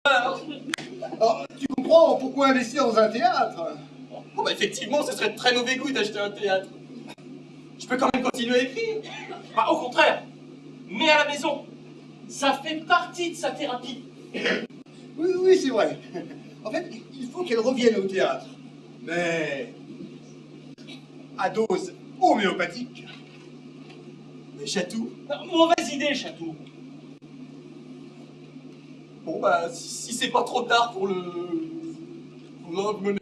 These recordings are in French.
Alors, tu comprends pourquoi investir dans un théâtre? Oh bah effectivement, ce serait de très mauvais goût d'acheter un théâtre. Je peux quand même continuer à écrire. Bah, au contraire, mais à la maison, ça fait partie de sa thérapie. Oui, oui, c'est vrai. En fait, il faut qu'elle revienne au théâtre. Mais à dose homéopathique. Mais Chatou? Mauvaise idée, Chatou. Bon bah, si c'est pas trop tard pour l'emmener.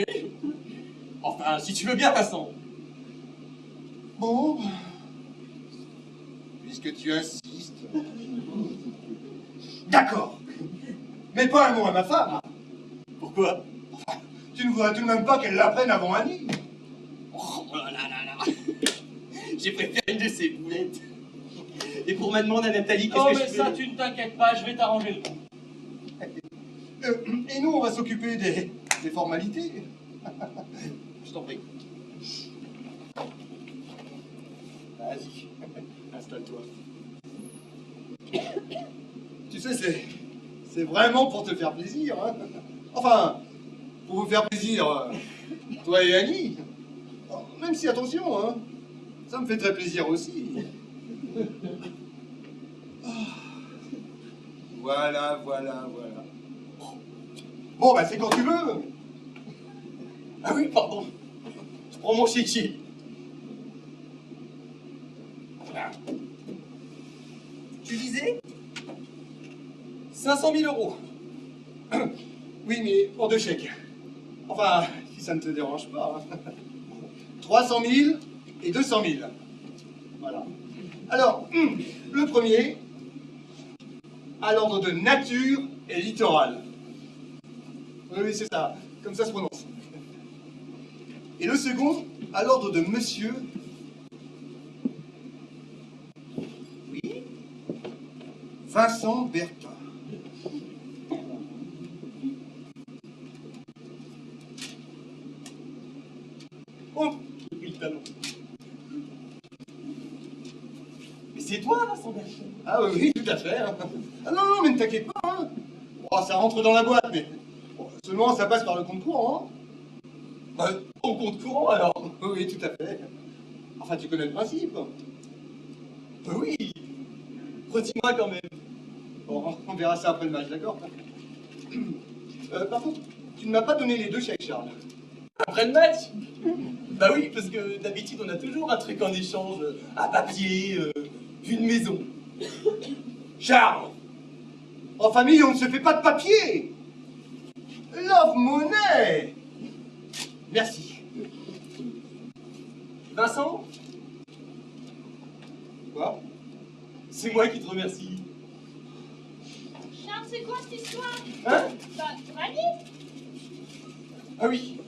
Enfin, si tu veux bien, Vincent. Bon, puisque tu insistes. D'accord. Mais pas un mot à ma femme. Pourquoi? Enfin, tu ne voudrais tout de même pas qu'elle l'apprenne avant Annie. Oh là là là là. J'ai préféré une de ces boulettes. Et pour ma demande à Nathalie, qu'est-ce Oh, que mais je fais? ça, tu ne t'inquiètes pas, je vais t'arranger le coup. Et nous, on va s'occuper des formalités. Je t'en prie. Vas-y, installe-toi. Tu sais, c'est vraiment pour te faire plaisir. Hein. Enfin, pour vous faire plaisir, toi et Annie. Même si, attention, hein, ça me fait très plaisir aussi. Voilà. Bon, bah c'est quand tu veux. Ah oui, pardon. Je prends mon chéquier. Tu disais 500 000 euros. Oui, mais pour 2 chèques. Enfin, si ça ne te dérange pas. Hein. 300 000 et 200 000. Voilà. Alors, le premier, à l'ordre de nature et littoral. Oui, c'est ça. Comme ça se prononce. Et le second, à l'ordre de monsieur. Oui. Vincent Bertin. Oh, j'ai pris le talon. Mais c'est toi, Vincent Bertin. Ah oui, tout à fait. Hein. Ah non, mais ne t'inquiète pas. Hein. Oh, ça rentre dans la boîte, mais bon, seulement ça passe par le compte courant. Hein. Bah, au compte courant, alors. Oui, tout à fait. Enfin, tu connais le principe. Bah oui. Redis-moi quand même. Bon, on verra ça après le match, d'accord? Par contre, tu ne m'as pas donné les 2 chèques, Charles. Après le match? Bah oui, parce que d'habitude, on a toujours un truc en échange. Un papier, une maison. Charles! En famille, on ne se fait pas de papier! Love money! Merci. Vincent? Quoi? C'est moi qui te remercie. Charles, c'est quoi cette histoire? Hein? Bah, Annie? Ah oui.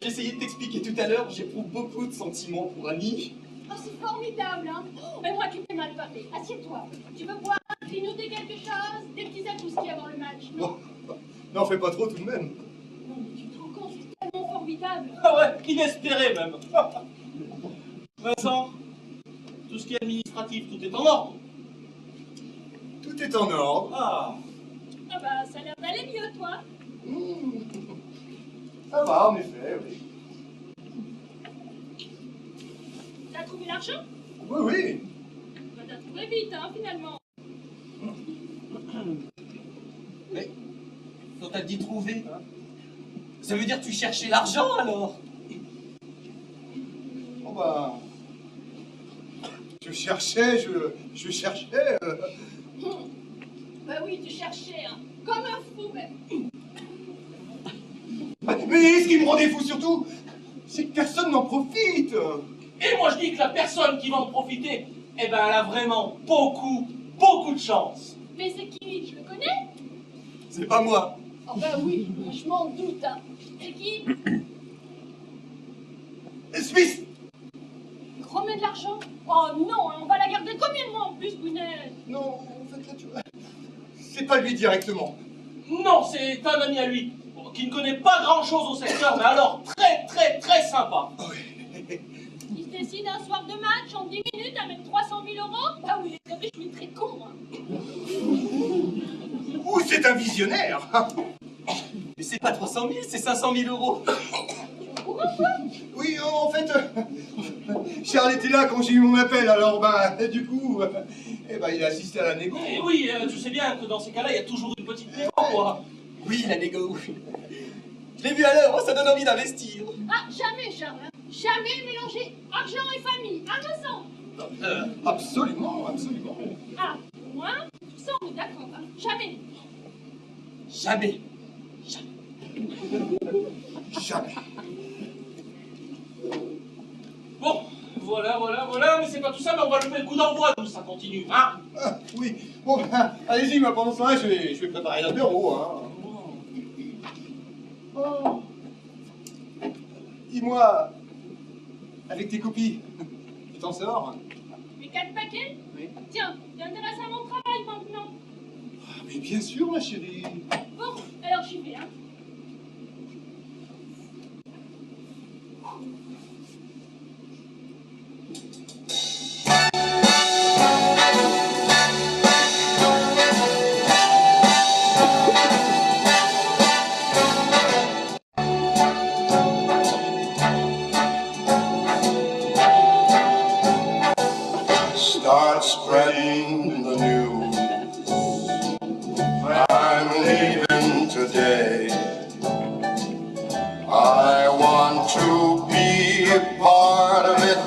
J'ai essayé de t'expliquer tout à l'heure, j'éprouve beaucoup de sentiments pour Annie. Oh, c'est formidable, hein? Oh, mais moi, tu t'es mal parlé. Assieds-toi. Tu veux boire, grignoter quelque chose? Des petits accouskis avant le match, non? N'en fais pas trop tout de même. Non, mais tu te rends compte, c'est tellement formidable. Ah ouais, inespéré même. Vincent, tout ce qui est administratif, tout est en ordre. Tout est en ordre. Ah, Ah bah, ça a l'air d'aller mieux, toi. Ça va, en effet, oui. T'as trouvé l'argent? Oui, oui. Bah, t'as trouvé vite, hein, finalement. Mais, quand t'as dit trouver, ça veut dire que tu cherchais l'argent alors? Bon bah... Je cherchais. Bah oui, tu cherchais, hein. Comme un fou, même. Mais ce qui me rendait fou surtout, c'est que personne n'en profite. et moi je dis que la personne qui va en profiter, eh ben elle a vraiment beaucoup de chance. Mais c'est qui? Je le connais? C'est pas moi. Oh bah oui, je m'en doute, hein. C'est qui? Smith! Remets de l'argent? Oh non, hein, on va la garder combien de mois en plus, Gounette? Non, en fait, là, tu vois... C'est pas lui directement. Non, c'est un ami à lui, qui ne connaît pas grand-chose au secteur, mais alors très sympa. Il se décide un soir de match en 10 minutes avec 300 000 euros? Ah oui, les riches, mais très con, hein. Ou c'est un visionnaire. Mais c'est pas 300 000, c'est 500 000 euros. Oui, en fait, Charles était là quand j'ai eu mon appel, alors du coup, il a assisté à la négo. Eh oui, tu sais bien que dans ces cas-là, il y a toujours une petite négo, quoi. Oui, la négo. Je l'ai vu à l'heure, ça donne envie d'investir. Ah, jamais, Charles. Hein. Jamais mélanger argent et famille. À me semble. Absolument, absolument. Ah, moi, ça on est d'accord. Hein. Jamais. Jamais. Jamais. Bon, voilà, mais c'est pas tout ça, mais on va lever le coup d'envoi, nous, ça continue, hein. Ah, oui, bon, allez-y, moi, pendant ce temps-là, je vais préparer l'apéro, hein. Oh. Dis-moi, avec tes copies, tu t'en sors? Les 4 paquets? Oui. Tiens, t'intéresses à mon travail maintenant. Ah, mais bien sûr, ma chérie. Bon, alors j'y vais, hein. Start spreading the news. I'm leaving today. I want to be a part of it.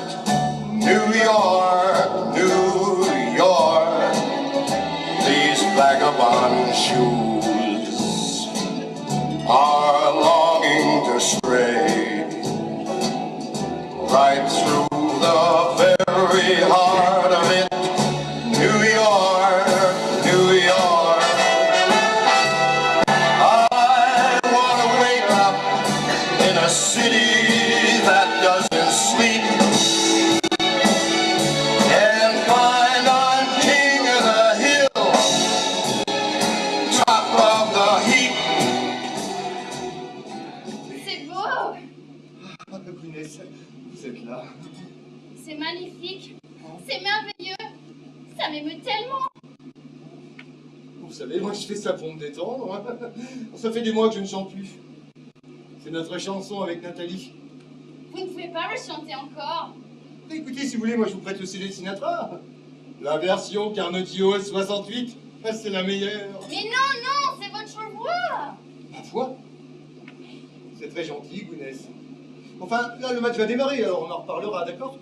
New York, New York. These vagabond shoes are longing to stray right through the very heart of it. New York, New York. I want to wake up in a city that doesn't sleep and find I'm king of the hill, top of the heap. C'est beau. Ah, Gounès, vous êtes là. C'est magnifique. C'est merveilleux. Ça m'émeut tellement. Vous savez, moi, je fais ça pour me détendre. Hein. Ça fait des mois que je ne chante plus. C'est notre chanson avec Nathalie. Vous ne pouvez pas me chanter encore. Écoutez, si vous voulez, moi, je vous prête le CD de Sinatra. La version Carnegie Hall 68. Ah, c'est la meilleure. Mais non, c'est votre voix. Ma foi. C'est très gentil, Gounès. Enfin, là, le match va démarrer, alors on en reparlera, d'accord?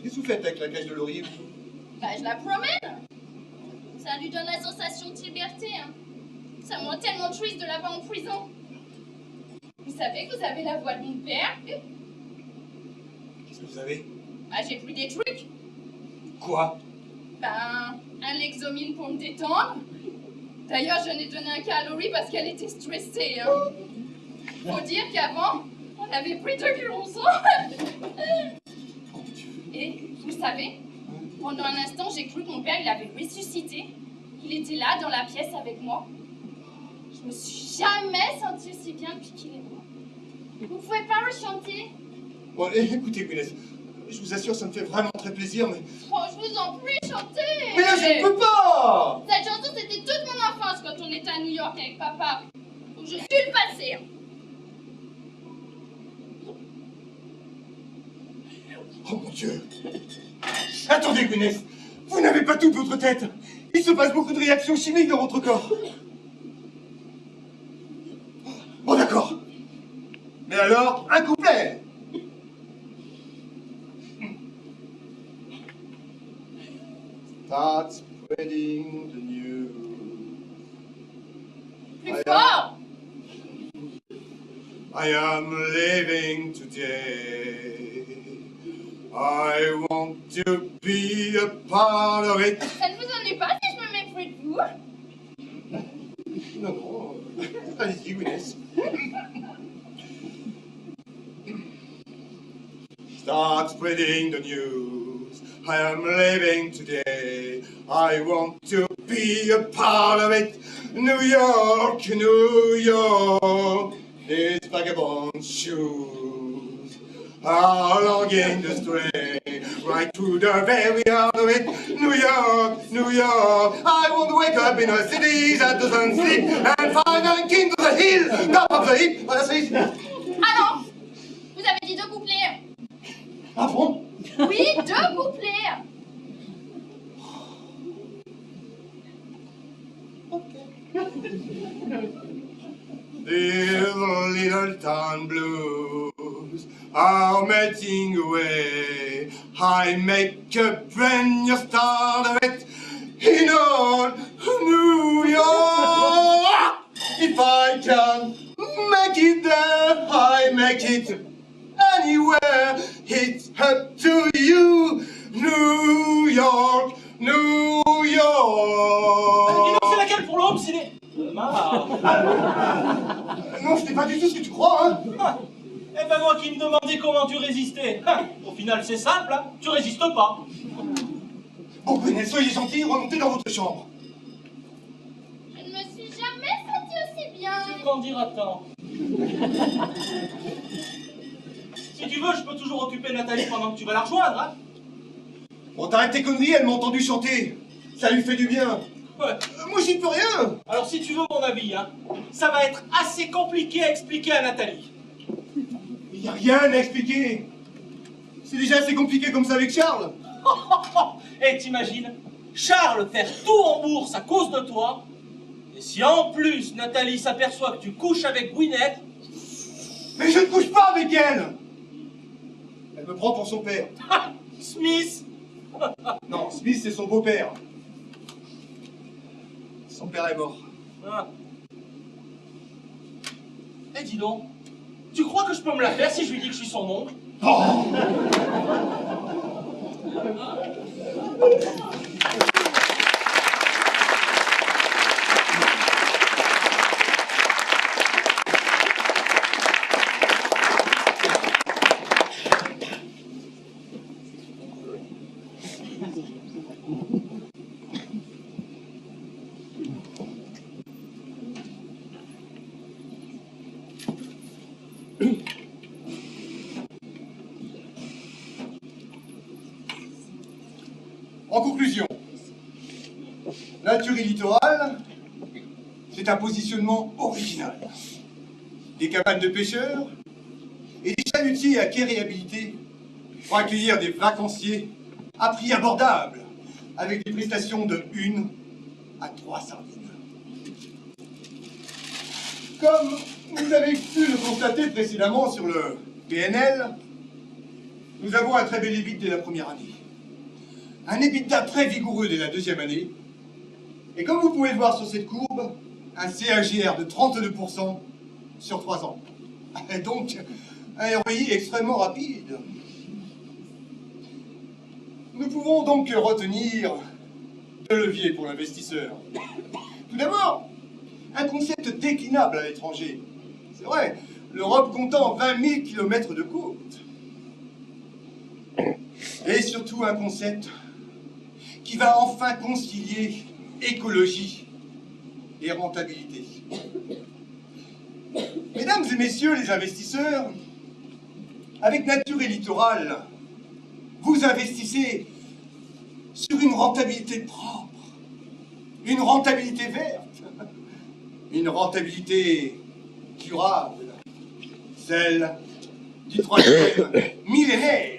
Qu'est-ce que vous faites avec la cage de laurier? Bah, je la promène. Ça lui donne la sensation de liberté. Hein. Ça me rend tellement triste de l'avoir en prison. Vous savez que vous avez la voix de mon père? Qu'est-ce que vous avez? Bah, j'ai pris des trucs. Quoi? Ben, un Lexomil pour me détendre. D'ailleurs, je n'ai donné un cas à Laurie parce qu'elle était stressée. Hein. Faut dire qu'avant, on avait pris 2 kilos. Et vous savez, pendant un instant, j'ai cru que mon père il avait ressuscité. Il était là dans la pièce avec moi. Je me suis jamais sentie aussi bien depuis qu'il est mort. Vous pouvez pas me chanter? Bon, écoutez, Gounès, je vous assure, ça me fait vraiment très plaisir, mais... Oh, je vous en prie, chantez! Mais là, je ne peux pas! Cette chanson, c'était toute mon enfance quand on était à New York avec papa. Donc je suis le passé. Oh mon Dieu! Attendez, Gounès! Vous n'avez pas toute votre tête! Il se passe beaucoup de réactions chimiques dans votre corps! Bon, d'accord! Mais alors, un couplet! Start spreading the news. Plus fort! I am leaving today. I want to be a part of it. Ça ne vous ennuie pas si je me mets près de vous? Non, non. Allez-y, Gounès. Start spreading the news. I am leaving today. I want to be a part of it. New York, New York. These vagabond shoes are longing to stray right to the very heart of it. New York, New York. I want to wake up in a city that doesn't sleep and find a king to the hill, top of the heap. Voilà, c'est ici. Ah non! Vous avez dit 2 couplets. Ah bon? Oui, 2 couplets. These little town blues are melting away. I make a brand new start of it in old New York. If I can make it there, I make it anywhere. It's up to you, New York, New Dis York. donc, c'est laquelle pour l'homme, c'est les... Marre. Non, ce n'est pas du tout ce que tu crois, hein. Ah. Eh ben moi qui me demandais comment tu résistais. Ah. Au final, c'est simple, hein. Tu résistes pas. Bon, Gwenelle, soyez gentils, remontez dans votre chambre. Je ne me suis jamais sentie aussi bien. Tu qu'en diras tant. Si tu veux, je peux toujours occuper Nathalie pendant que tu vas la rejoindre, hein. Bon, t'arrêtes tes conneries, elle m'a entendu chanter. Ça lui fait du bien. Ouais. Moi, j'y peux rien. Alors si tu veux mon avis, hein, ça va être assez compliqué à expliquer à Nathalie. Il n'y a rien à expliquer. C'est déjà assez compliqué comme ça avec Charles. Et t'imagines, Charles faire tout en bourse à cause de toi, et si en plus Nathalie s'aperçoit que tu couches avec Gwyneth... Mais je ne couche pas avec elle. Elle me prend pour son père. Smith. Non, Smith, c'est son beau-père. Son père est mort. Ah. Eh dis donc, tu crois que je peux me la faire si je lui dis que je suis son oncle? Oh. En conclusion, Nature et Littoral, c'est un positionnement original. Des cabanes de pêcheurs et des chalutiers à quai réhabilités pour accueillir des vacanciers à prix abordable, avec des prestations de 1 à 3 sardines. Comme vous avez pu le constater précédemment sur le PNL, nous avons un très bel EBITDA dès la première année. Un EBITDA très vigoureux dès la deuxième année. Et comme vous pouvez le voir sur cette courbe, un CAGR de 32% sur 3 ans. Et donc, un ROI extrêmement rapide. Nous pouvons donc retenir 2 leviers pour l'investisseur. Tout d'abord, un concept déclinable à l'étranger. C'est vrai, l'Europe comptant 20 000 km de côte. Et surtout un concept qui va enfin concilier écologie et rentabilité. Mesdames et messieurs les investisseurs, avec Nature et Littoral, vous investissez sur une rentabilité propre, une rentabilité verte, une rentabilité durable, celle du 3e millénaire.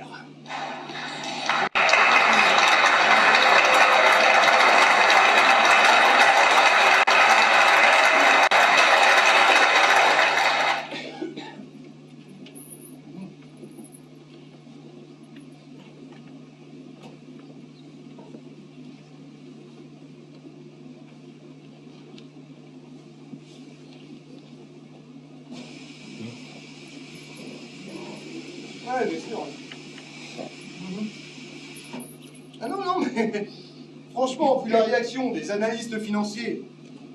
Ouais, bien sûr. Ah non, non, mais franchement, vu la réaction des analystes financiers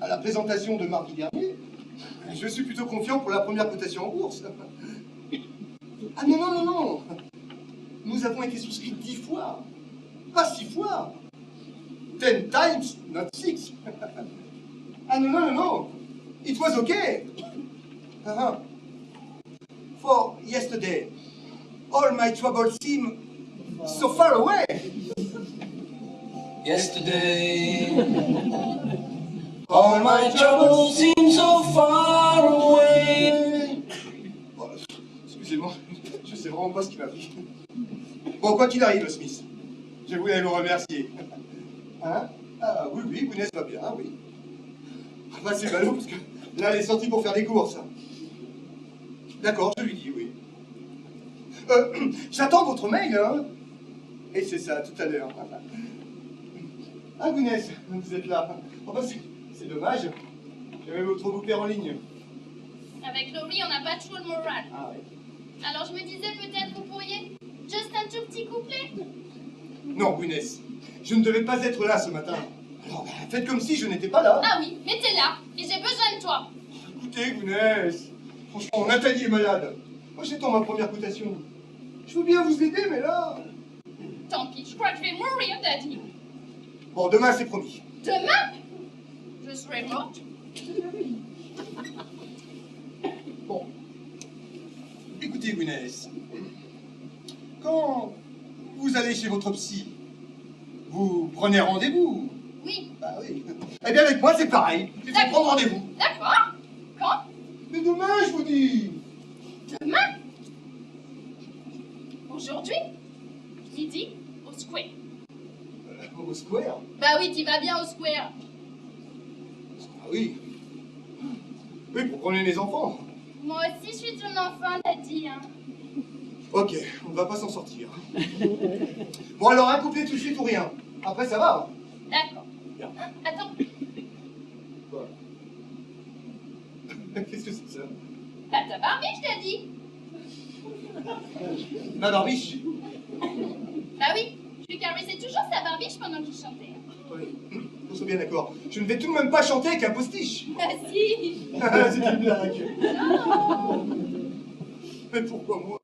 à la présentation de mardi dernier, je suis plutôt confiant pour la première cotation en bourse. Ah non, non, non, non. Nous avons été souscrits 10 fois, pas 6 fois. 10 times, not 6. Ah non, non, non, non. It was okay. For yesterday, all my troubles seem So far away. Yesterday, all my troubles seem so far away. Oh, excusez-moi, je sais vraiment pas ce qui m'a pris. Bon, quoi qu'il arrive, Smith, je voulais vous remercier. Hein? Ah oui, oui, Gwyneth va bien, oui. Ah, bah, c'est ballot, parce que là, elle est sortie pour faire des courses. D'accord, je lui dis, oui. J'attends votre mail, hein. Et c'est ça, tout à l'heure. Ah, Gwyneth, vous êtes là. Oh, bah, c'est dommage. J'avais votre bouquet en ligne. Avec Laurie, on n'a pas toujours le moral. Ah ouais. Alors je me disais, peut-être vous pourriez juste un tout petit couplet. Non, Gwyneth, je ne devais pas être là ce matin. Alors, faites comme si je n'étais pas là. Ah oui, mais t'es là, et j'ai besoin de toi. Écoutez, Gwyneth, franchement, Nathalie est malade. Moi, j'attends ma première cotation. Je veux bien vous aider, mais là... Tant pis, je crois que je vais mourir, Daddy. Bon, demain, c'est promis. Demain, je serai morte. Bon. Écoutez, Gwyneth, quand vous allez chez votre psy, vous prenez rendez-vous. Oui, Bah oui. Eh bien, avec moi, c'est pareil. Il faut prendre rendez-vous. d'accord. Quand? Mais demain, je vous dis. Demain? Aujourd'hui? Midi, au square. Au square. Bah oui, tu vas bien au square. Ah oui. Oui, pour promener les enfants. Moi aussi, je suis ton enfant, Daddy. Hein. Ok, on ne va pas s'en sortir. Bon, alors, un couplet tout de suite ou rien. Après, ça va. D'accord. Bien. Hein, attends, Quoi? Qu'est-ce que c'est que ça? bah ta barbiche, Daddy. Ma barbiche. Bah oui, je lui caressais toujours sa barbiche pendant qu'il chantait. Oui, on soit bien d'accord. Je ne vais tout de même pas chanter avec un postiche. Ah si. C'est une blague. Non. Mais pourquoi moi?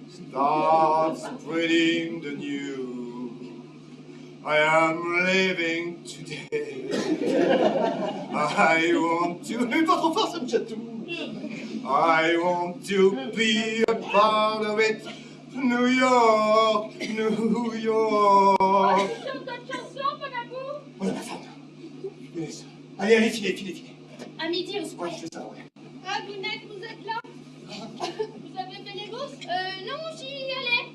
Start spreading the news. I am living today. I want to... Mais pas trop fort, ça me chatouille. I want to be a part of it. New York, New York. Tu chantes notre chanson, Pagabou? Voilà ma femme. Yes. Allez, allez, filez, filez, filez. À midi au Ouais, square. c'est ça, ouais. Ah, Gwyneth, vous êtes là? Vous avez fait les courses? Non, j'y allais.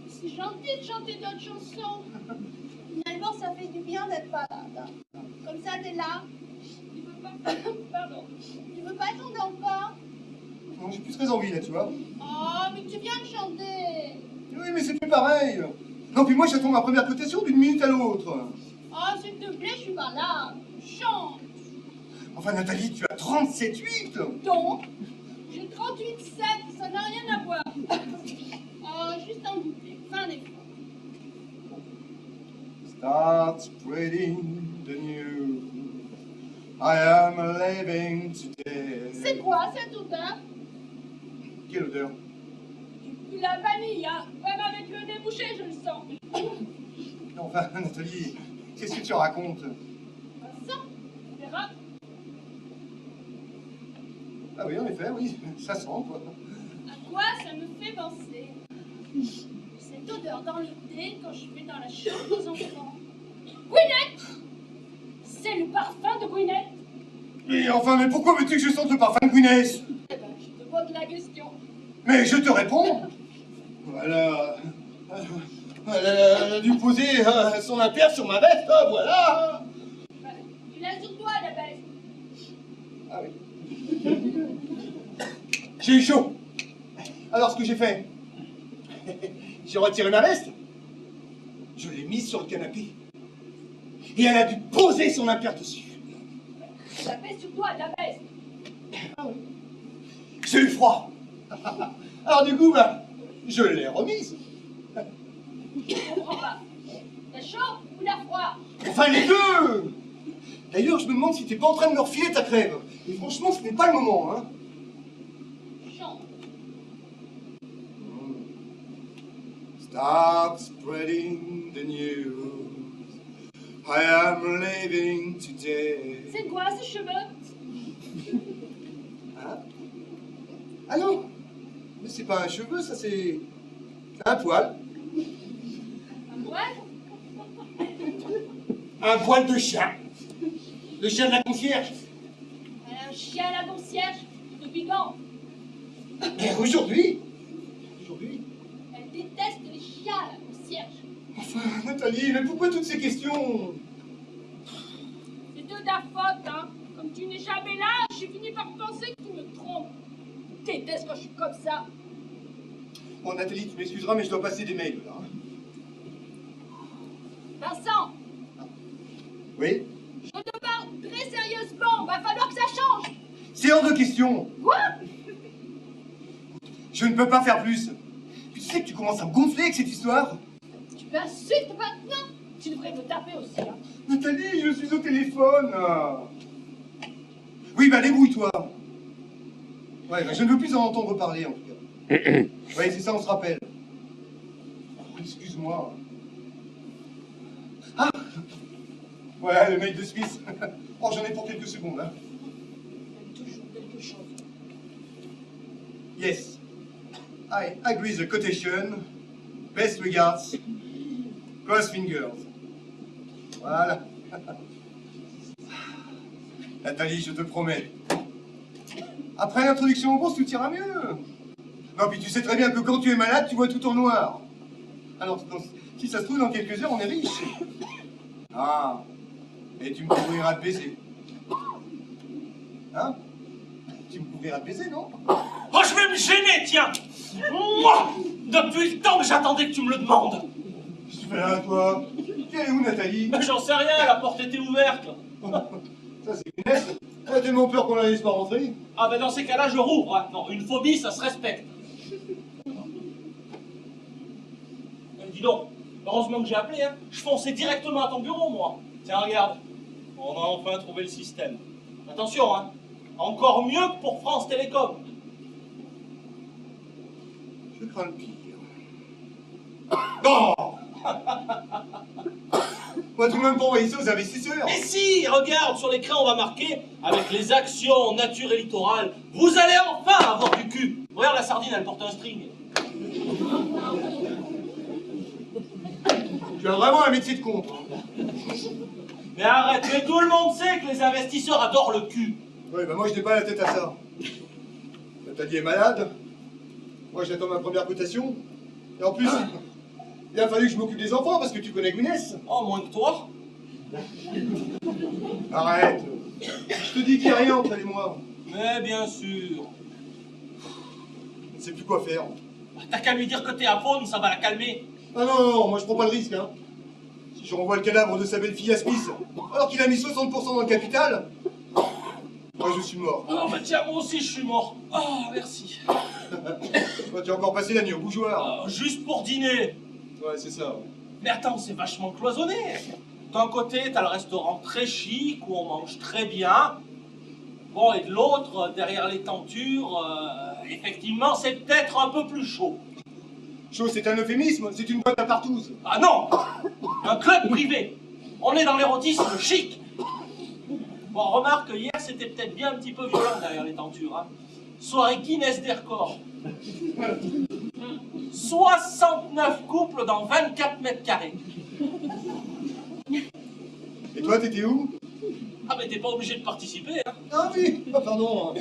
C'est gentil de chanter notre chanson. Finalement, ça fait du bien d'être malade. Hein. Comme ça, t'es là. Tu veux pas... Pardon. Tu veux pas chanter encore? Non, j'ai plus très envie, là, tu vois. Oh, mais tu viens de chanter. Oui, mais c'est plus pareil. Non, puis moi, j'attends ma première cotation d'une minute à l'autre. Oh, s'il te plaît, je suis malade. Chante. Enfin, Nathalie, tu as 37,8. Donc, j'ai 38,7. Ça n'a rien à voir. Oh, juste un goûter. Fin d'effort. Start spreading the news. I am living today. C'est quoi cette odeur? Quelle odeur? Du la vanille, hein. Même avec le nez bouché, je le sens. Non, enfin, Nathalie, qu'est-ce que tu racontes? Ça, on verra. Ah oui, en effet, oui, ça sent, quoi. À quoi ça me fait penser? Cette odeur dans le nez quand je vais dans la chambre des enfants. Gwyneth! C'est le parfum de Gwyneth? Mais enfin, mais pourquoi veux-tu que je sente le parfum de Gwyneth? Eh ben, je te pose la question. Mais je te réponds. Voilà. Elle a dû poser son impair sur ma veste, voilà. Ben, tu l'as sur toi, la baisse. Ah oui. J'ai eu chaud. Alors, ce que j'ai fait, j'ai retiré ma veste, je l'ai mise sur le canapé, et elle a dû poser son impair dessus. La baisse sur toi, la baisse. J'ai eu froid. Alors du coup, ben, je l'ai remise. Je comprends pas. La chaud ou la froid? Enfin, les deux. D'ailleurs, je me demande si t'es pas en train de me refiler ta crève. Et franchement, ce n'est pas le moment, hein. Chante. Start spreading the news. I am living today. C'est quoi ces cheveux? Ah non, mais c'est pas un cheveu, ça c'est un poil. Un poil? Un poil de chien. Le chien de la concierge. Un chien à la concierge. Depuis quand? Mais aujourd'hui. Aujourd'hui. Elle déteste les chiens à la concierge. Enfin, Nathalie, mais pourquoi toutes ces questions? C'est de ta faute, hein. Comme tu n'es jamais là, j'ai fini par penser que tu me trompes. Je déteste quand je suis comme ça. Bon, Nathalie, tu m'excuseras, mais je dois passer des mails, là. Vincent, Oui? je te parle très sérieusement. Va falloir que ça change. C'est hors de question. Quoi? Je ne peux pas faire plus. Tu sais que tu commences à me gonfler avec cette histoire. Tu m'insultes maintenant? Tu devrais me taper aussi, hein. Nathalie, je suis au téléphone. Oui, bah débrouille-toi. Ouais, bah, je ne veux plus en entendre parler, en tout cas. Ouais, c'est ça, on se rappelle. Oh, excuse-moi. Ah! Voilà, le mail de Suisse. Oh, j'en ai pour quelques secondes, hein. Toujours quelque chose. Yes. I agree the quotation. Best regards. Cross fingers. Voilà. Nathalie, je te promets. Après l'introduction aux bourses, tout ira mieux. Non, puis tu sais très bien que quand tu es malade, tu vois tout en noir. Alors, si ça se trouve, dans quelques heures, on est riche. Ah. Et tu me couvriras de baiser. Hein? Tu me couvriras de baiser, non? Oh, je vais me gêner, tiens. Moi, depuis le temps que j'attendais que tu me le demandes. Qu'est-ce que tu fais là, toi? Tu es où, Nathalie? J'en sais rien, la porte était ouverte. Ça, c'est punaise. Elle a tellement peur qu'on la laisse pas rentrer. Ah ben dans ces cas-là, je rouvre. Hein. Non, une phobie, ça se respecte. Dis donc, heureusement que j'ai appelé, hein. Je fonçais directement à ton bureau, moi. Tiens, regarde. On a enfin trouvé le système. Attention, hein. Encore mieux que pour France Télécom. Je crains le pire. Non! On va tout de même pas envoyer ça aux investisseurs. Mais si, regarde, sur l'écran, on va marquer avec les actions nature et littoral. Vous allez enfin avoir du cul. Regarde, la sardine, elle porte un string. Tu as vraiment un métier de con. Hein. Mais arrête, mais tout le monde sait que les investisseurs adorent le cul. Oui, bah moi je n'ai pas la tête à ça. Nathalie est malade. Moi j'attends ma première cotation. Et en plus, il a fallu que je m'occupe des enfants parce que tu connais Gwyneth. Oh, moins que toi. Arrête. Je te dis qu'il n'y a rien entre elle et moi. Mais bien sûr. Je ne sais plus quoi faire. T'as qu'à lui dire que t'es à faune, ça va la calmer. Ah non, non, non, moi je prends pas le risque. Hein. Si je renvoie le cadavre de sa belle-fille à Smith, alors qu'il a mis 60% dans le capital, moi je suis mort. Oh bah tiens, moi aussi je suis mort. Oh, merci. Toi tu as encore passé la nuit au bougeoir. Juste pour dîner. Ouais, c'est ça. Ouais. Mais attends, c'est vachement cloisonné. D'un côté, t'as le restaurant très chic où on mange très bien. Bon, et de l'autre, derrière les tentures, effectivement, c'est peut-être un peu plus chaud. Chaud, c'est un euphémisme, c'est une boîte à partouze. Ah non! Un club privé. On est dans l'érotisme chic. Bon, remarque, hier, c'était peut-être bien un petit peu violent derrière les tentures. Hein. Soirée Guinness des records. 69 couples dans 24 mètres carrés. Et toi, t'étais où? Ah, mais t'es pas obligé de participer, hein. Ah oui, ah, pardon.